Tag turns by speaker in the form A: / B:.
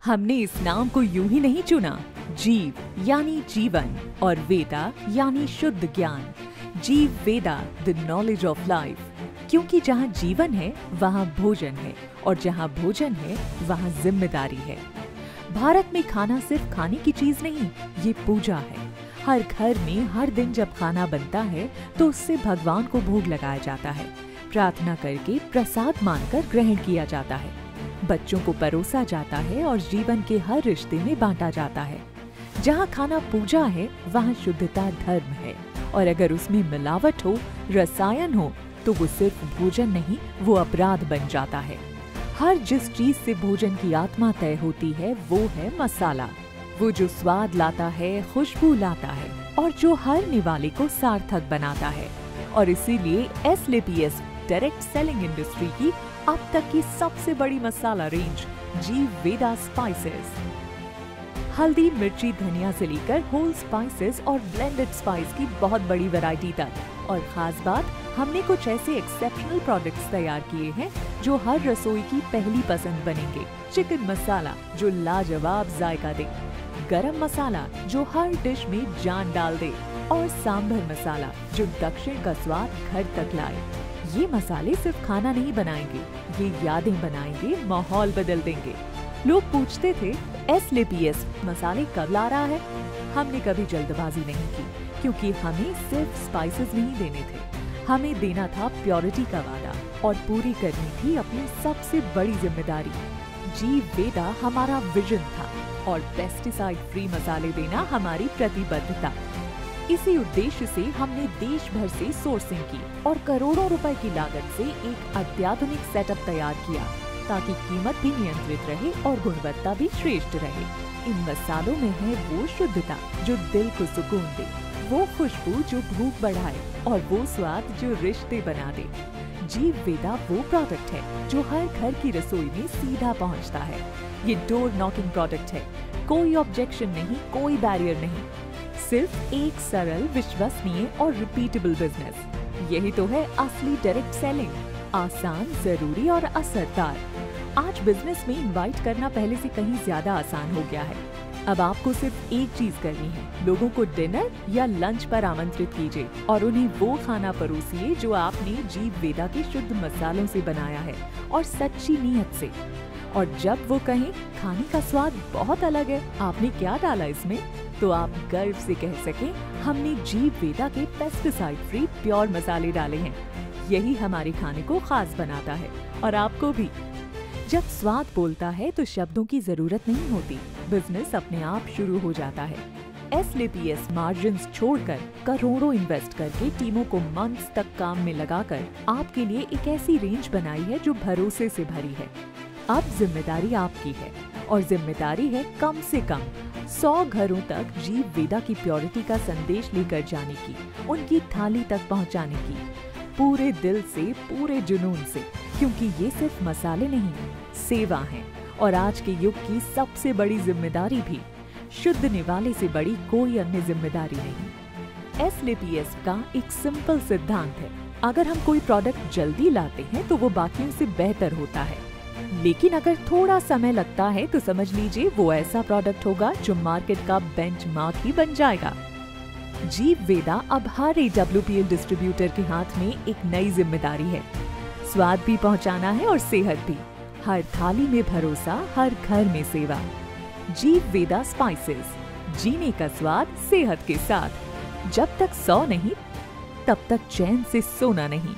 A: हमने इस नाम को यूं ही नहीं चुना। जीव यानी जीवन और वेदा यानी शुद्ध ज्ञान। जीव वेदा, द नॉलेज ऑफ लाइफ। क्योंकि जहाँ जीवन है वहाँ भोजन है, और जहाँ भोजन है वहाँ जिम्मेदारी है। भारत में खाना सिर्फ खाने की चीज नहीं, ये पूजा है। हर घर में हर दिन जब खाना बनता है तो उससे भगवान को भोग लगाया जाता है। प्रार्थना करके प्रसाद मानकर ग्रहण किया जाता है। बच्चों को परोसा जाता है और जीवन के हर रिश्ते में बांटा जाता है। जहाँ खाना पूजा है वहाँ शुद्धता धर्म है, और अगर उसमें मिलावट हो, रसायन हो, तो वो सिर्फ भोजन नहीं, वो अपराध बन जाता है। हर जिस चीज से भोजन की आत्मा तय होती है वो है मसाला। वो जो स्वाद लाता है, खुशबू लाता है, और जो हर निवाले को सार्थक बनाता है। और इसीलिए एसलेपीएस डायरेक्ट सेलिंग इंडस्ट्री की अब तक की सबसे बड़ी मसाला रेंज जीव वेदा स्पाइसेस। हल्दी, मिर्ची, धनिया से लेकर होल स्पाइसेस और ब्लेंडेड स्पाइस की बहुत बड़ी वैरायटी तक। और खास बात, हमने कुछ ऐसे एक्सेप्शनल प्रोडक्ट्स तैयार किए हैं जो हर रसोई की पहली पसंद बनेंगे। चिकन मसाला जो लाजवाब जायका दे, गरम मसाला जो हर डिश में जान डाल दे, और सांभर मसाला जो दक्षिण का स्वाद घर तक लाए। ये मसाले सिर्फ खाना नहीं बनाएंगे, ये यादें बनाएंगे, माहौल बदल देंगे। लोग पूछते थे एसलेपीएस मसाले कब ला रहा है? हमने कभी जल्दबाजी नहीं की, क्योंकि हमें सिर्फ स्पाइसेस नहीं देने थे, हमें देना था प्योरिटी का वादा, और पूरी करनी थी अपनी सबसे बड़ी जिम्मेदारी। जीव वेदा हमारा विजन था, और पेस्टिसाइड फ्री मसाले देना हमारी प्रतिबद्धता। इसी उद्देश्य से हमने देश भर से सोर्सिंग की और करोड़ों रुपए की लागत से एक अत्याधुनिक सेटअप तैयार किया, ताकि कीमत भी नियंत्रित रहे और गुणवत्ता भी श्रेष्ठ रहे। इन मसालों में है वो शुद्धता जो दिल को सुकून दे, वो खुशबू जो भूख बढ़ाए, और वो स्वाद जो रिश्ते बना दे। जीव वेदा वो प्रोडक्ट है जो हर घर की रसोई में सीधा पहुंचता है। ये डोर नॉकिंग प्रोडक्ट है, कोई ऑब्जेक्शन नहीं, कोई बैरियर नहीं, सिर्फ एक सरल, विश्वसनीय और रिपीटेबल बिजनेस। यही तो है असली डायरेक्ट सेलिंग, आसान, जरूरी और असरदार। आज बिजनेस में इनवाइट करना पहले से कहीं ज्यादा आसान हो गया है। अब आपको सिर्फ एक चीज करनी है, लोगों को डिनर या लंच पर आमंत्रित कीजिए और उन्हें वो खाना परोसिए जो आपने जीव वेदा के शुद्ध मसालों से बनाया है, और सच्ची नीयत से। और जब वो कहें खाने का स्वाद बहुत अलग है, आपने क्या डाला इसमें, तो आप गर्व से कह सकें हमने जीव वेदा के पेस्टिसाइड फ्री प्योर मसाले डाले हैं। यही हमारे खाने को खास बनाता है, और आपको भी। जब स्वाद बोलता है तो शब्दों की जरूरत नहीं होती, बिजनेस अपने आप शुरू हो जाता है। एसलेपीएस मार्जिन्स छोड़कर, करोड़ों इन्वेस्ट करके, टीमों को मंथ्स तक काम में लगाकर आपके लिए एक ऐसी रेंज बनाई है जो भरोसे से भरी है। अब जिम्मेदारी आपकी है, और जिम्मेदारी है कम से कम 100 घरों तक जीव वेदा की प्योरिटी का संदेश लेकर जाने की, उनकी थाली तक पहुंचाने की, पूरे दिल से, पूरे जुनून से। क्योंकि ये सिर्फ मसाले नहीं, सेवा है, और आज के युग की सबसे बड़ी जिम्मेदारी भी। शुद्ध निवाले से बड़ी कोई अन्य जिम्मेदारी नहीं। एसलेपीएस का एक सिंपल सिद्धांत है, अगर हम कोई प्रोडक्ट जल्दी लाते हैं तो वो बाकियों से बेहतर होता है, लेकिन अगर थोड़ा समय लगता है तो समझ लीजिए वो ऐसा प्रोडक्ट होगा जो मार्केट का बेंचमार्क ही बन जाएगा। जीव वेदा अब हर AWPL डिस्ट्रीब्यूटर के हाथ में एक नई जिम्मेदारी है। स्वाद भी पहुंचाना है और सेहत भी। हर थाली में भरोसा, हर घर में सेवा। जीव वेदा स्पाइसेस, जीने का स्वाद सेहत के साथ। जब तक 100 नहीं, तब तक चैन से सोना नहीं।